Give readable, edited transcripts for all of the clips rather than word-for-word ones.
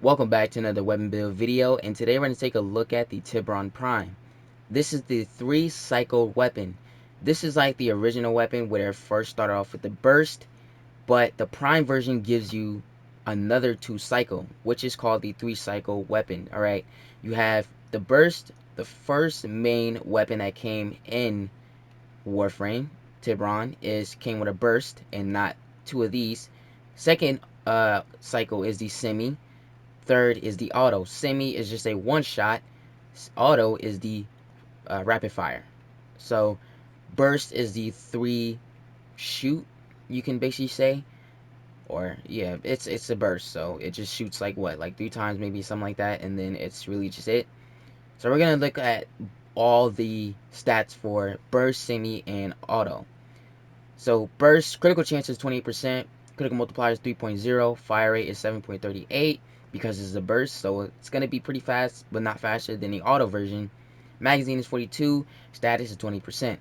Welcome back to another weapon build video, and today we're going to take a look at the Tiberon Prime. This is the 3-cycle weapon. This is like the original weapon where it first started off with the burst, but the Prime version gives you another 2-cycle, which is called the 3-cycle weapon. Alright, you have the burst, the first main weapon that came in Warframe Tiberon came with a burst and not 2 of these. Second cycle is the semi. Third is the auto. Semi is just a one-shot. Auto is the rapid fire. So burst is the 3 shoot, you can basically say. Or yeah, it's a burst, so it just shoots like 3 times, maybe something like that, and then it's really just it. So we're gonna look at all the stats for burst, semi, and auto. So burst, critical chance is 28%, critical multiplier is 3.0, fire rate is 7.38 because it's a burst, so it's going to be pretty fast, but not faster than the auto version. Magazine is 42, status is 20%.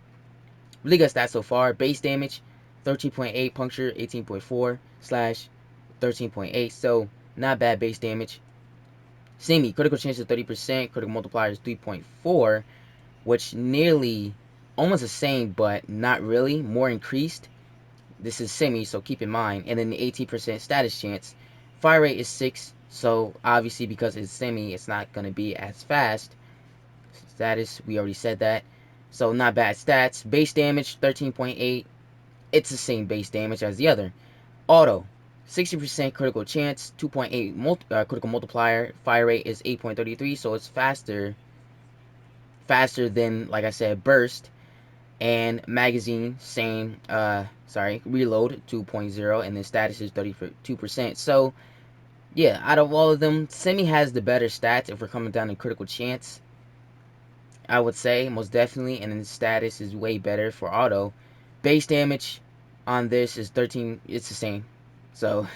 Really good stats so far. Base damage, 13.8, puncture, 18.4, slash, 13.8, so not bad base damage. Semi, critical chance is 30%, critical multiplier is 3.4, which nearly almost the same, but not really, more increased. This is semi, so keep in mind. And then the 18% status chance. Fire rate is 6, so obviously because it's semi, it's not going to be as fast. Status, we already said that. So not bad stats. Base damage, 13.8. It's the same base damage as the other. Auto, 60% critical chance, 2.8 critical multiplier. Fire rate is 8.33, so it's faster than, like I said, burst. And magazine, same, reload 2.0, and then status is 32%. So yeah, out of all of them, semi has the better stats if we're coming down to critical chance, I would say, most definitely. And then status is way better for auto. Base damage on this is 13. It's the same, so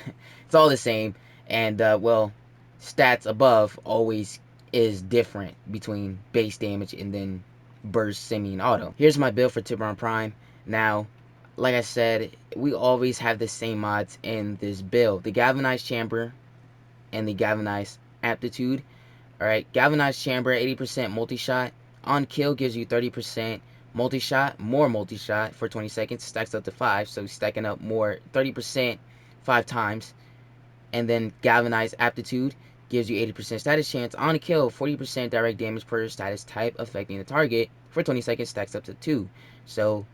it's all the same. And well, stats above always is different between base damage and then burst, semi, and auto. Here's my build for Tiberon Prime. Now, like I said, we always have the same mods in this build: the galvanized chamber and the galvanized aptitude. Alright, galvanized chamber, 80% multi-shot. On kill gives you 30% multi-shot, more multi-shot for 20 seconds, stacks up to 5, so stacking up more, 30% 5 times. And then galvanized aptitude gives you 80% status chance. On kill, 40% direct damage per status type affecting the target for 20 seconds, stacks up to 2. So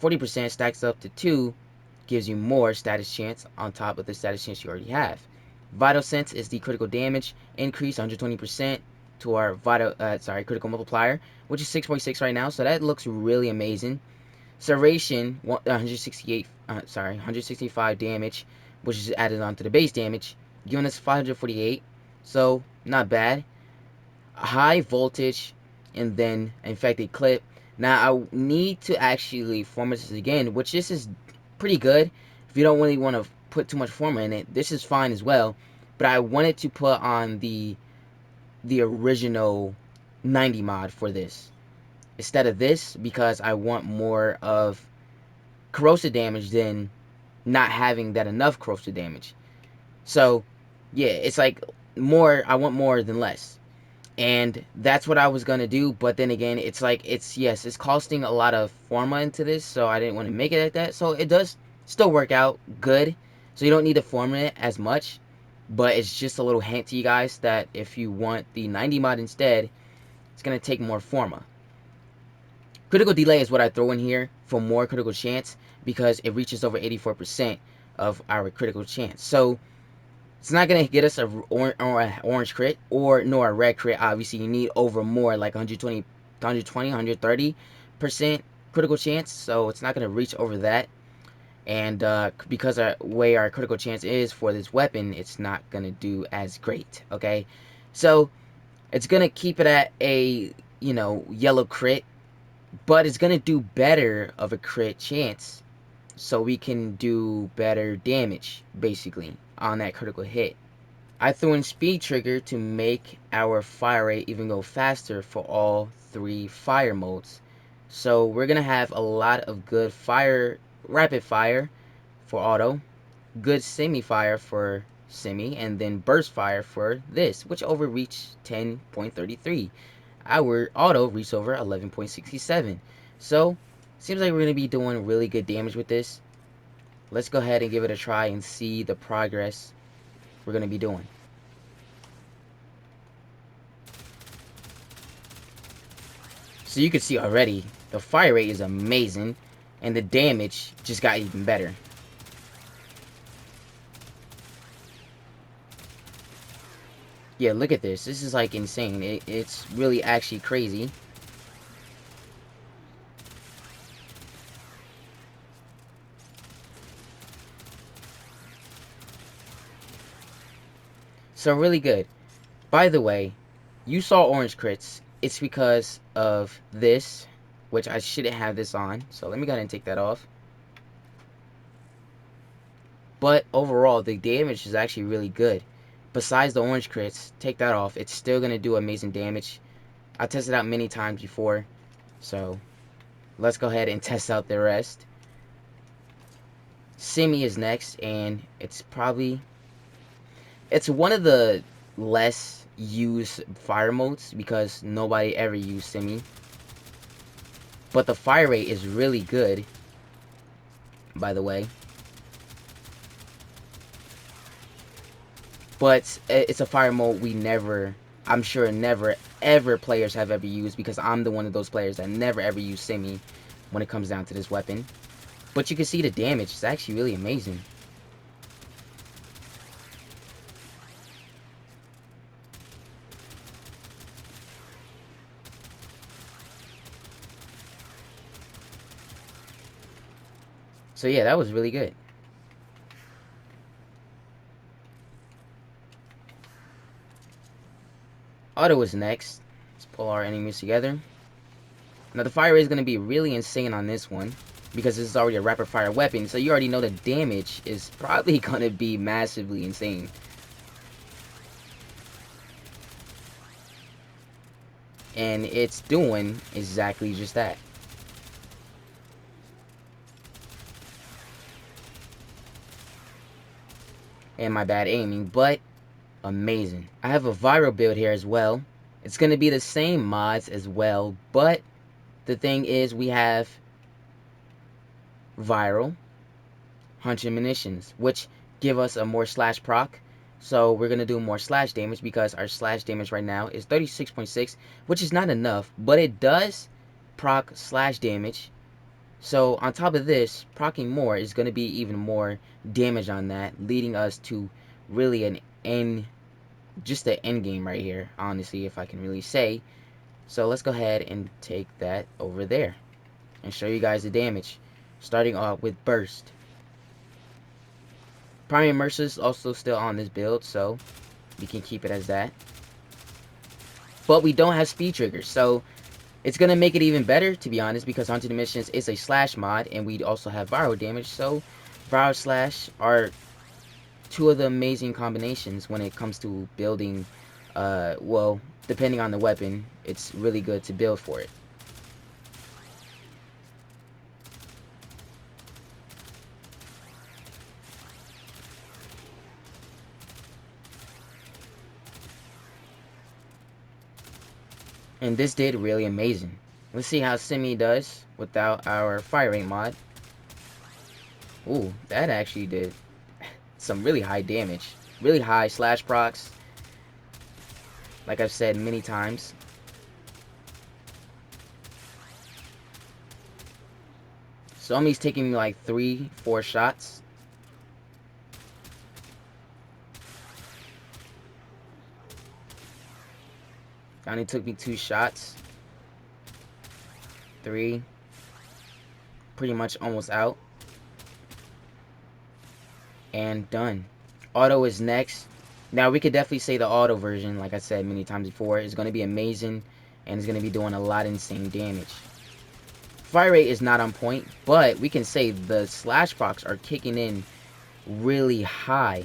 40% stacks up to 2, gives you more status chance on top of the status chance you already have. Vital sense is the critical damage increase, 120% to our critical multiplier, which is 6.6 right now, so that looks really amazing. Serration, 165 damage, which is added onto the base damage, giving us 548, so not bad. High voltage, and then infected clip. Now I need to actually format this again, which this is pretty good. If you don't really want to put too much forma in it, this is fine as well. But I wanted to put on the original 90 mod for this instead of this, because I want more of corrosive damage than not having that enough corrosive damage. So yeah, it's like more, I want more than less. And that's what I was gonna do, but then again, it's like, it's costing a lot of forma into this, so I didn't want to make it like that. So it does still work out good, so you don't need to forma it as much, but it's just a little hint to you guys that if you want the 90 mod instead, it's gonna take more forma. Critical delay is what I throw in here for more critical chance, because it reaches over 84% of our critical chance. So it's not going to get us an orange crit nor a red crit. Obviously, you need over more, like 130% critical chance. So it's not going to reach over that. And because our way our critical chance is for this weapon, it's not going to do as great. Okay, so it's going to keep it at a, yellow crit, but it's going to do better of a crit chance, so we can do better damage basically on that critical hit. I threw in speed trigger to make our fire rate even go faster for all 3 fire modes. So we're gonna have a lot of good rapid fire for auto, good semi fire for semi, and then burst fire for this, which overreached 10.33. Our auto reached over 11.67. So, seems like we're going to be doing really good damage with this. Let's go ahead and give it a try and see the progress we're going to be doing. So you can see already, the fire rate is amazing, and the damage just got even better. Yeah, look at this. This is like insane. It's really actually crazy. So really good. By the way, you saw orange crits. It's because of this, which I shouldn't have this on. So let me go ahead and take that off. But overall, the damage is actually really good. Besides the orange crits, take that off. It's still going to do amazing damage. I tested out many times before. So let's go ahead and test out the rest. Semi is next, and it's one of the less used fire modes because nobody ever used Semi. But the fire rate is really good, by the way. But it's a fire mode I'm sure never ever players have ever used, because I'm the one of those players that never ever use Semi when it comes down to this weapon. But you can see the damage is actually really amazing. So yeah, that was really good. Auto is next. Let's pull our enemies together. Now the fire rate is going to be really insane on this one, because this is already a rapid fire weapon, so you already know the damage is probably going to be massively insane. And it's doing exactly just that. And my bad aiming, but amazing. I have a viral build here as well. It's going to be the same mods as well, but the thing is we have viral, hunting munitions, which give us a more slash proc. So we're going to do more slash damage, because our slash damage right now is 36.6, which is not enough, but it does proc slash damage. So on top of this, proccing more is going to be even more damage on that, leading us to really an end game right here, honestly, if I can really say. So let's go ahead and take that over there and show you guys the damage, starting off with burst. Primary immersion is also still on this build, so we can keep it as that. But we don't have speed triggers, so it's going to make it even better, to be honest, because Haunted Missions is a slash mod, and we also have viral damage, so viral slash are two of the amazing combinations when it comes to building. Well, depending on the weapon, it's really good to build for it. And this did really amazing. Let's see how Semi does without our fire rate mod. Ooh, that actually did some really high damage. Really high slash procs. Like I've said many times. Somi's taking me like 3-4 shots. Only took me 2 shots. 3. Pretty much almost out. And done. Auto is next. Now we could definitely say the auto version, like I said many times before, is going to be amazing, and is going to be doing a lot of insane damage. Fire rate is not on point, but we can say the slash procs are kicking in really high.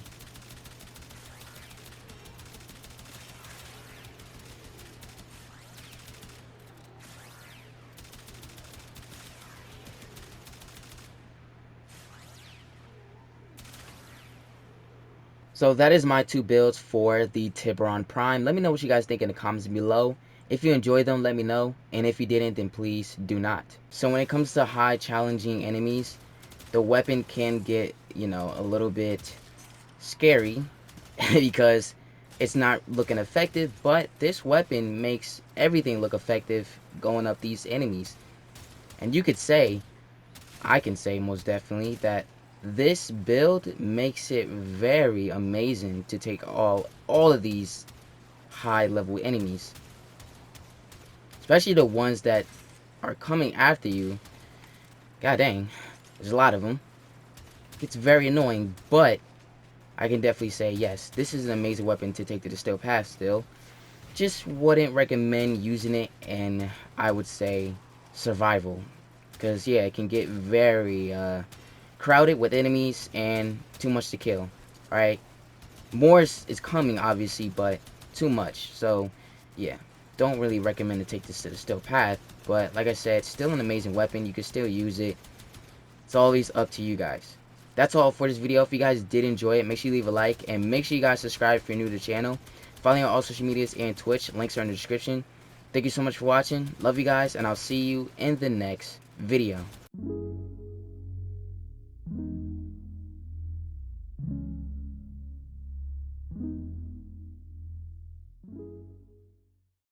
So that is my 2 builds for the Tiberon Prime. Let me know what you guys think in the comments below. If you enjoyed them, let me know. And if you didn't, then please do not. So when it comes to high challenging enemies, the weapon can get, a little bit scary because it's not looking effective, but this weapon makes everything look effective going up these enemies. And I can say most definitely that this build makes it very amazing to take all of these high level enemies, especially the ones that are coming after you. God dang, there's a lot of them. It's very annoying, but I can definitely say yes, this is an amazing weapon to take to the still path still. Just wouldn't recommend using it in, I would say, survival, because yeah, it can get very crowded with enemies and too much to kill. Alright, more is coming obviously, but too much. So yeah, don't really recommend to take this to the still path, but like I said, still an amazing weapon. You can still use it. It's always up to you guys. That's all for this video. If you guys did enjoy it, make sure you leave a like, and make sure you guys subscribe if you're new to the channel. Follow me on all social medias and Twitch. Links are in the description. Thank you so much for watching. Love you guys, and I'll see you in the next video.